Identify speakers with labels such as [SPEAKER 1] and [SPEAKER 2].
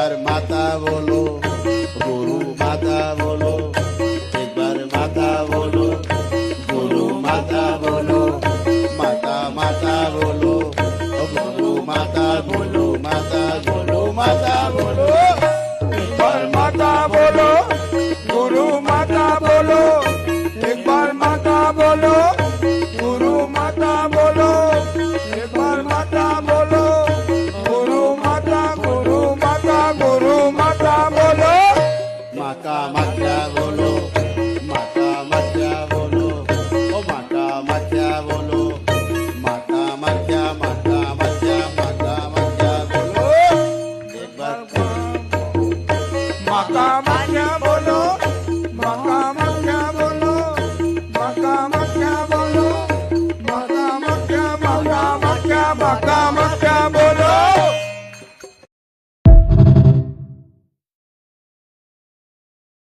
[SPEAKER 1] बार माता बोलो, गुरु माता बोलो, एक बार माता बोलो, गुरु माता बोलो, माता माता बोलो, गुरु माता बोलो, माता बोलो, माता बोलो,
[SPEAKER 2] एक बार माता बोलो, गुरु माता बोलो, एक बार माता बोलो, गुरु माता बोलो, एक बार माता बोलो, गुरु माता, गुरु माता, गुरु माता बोलो,
[SPEAKER 1] माता माता बोलो, माता माता बोलो, ओ माता माता बोलो, माता माता माता माता माता माता बोलो, एक बार
[SPEAKER 2] माता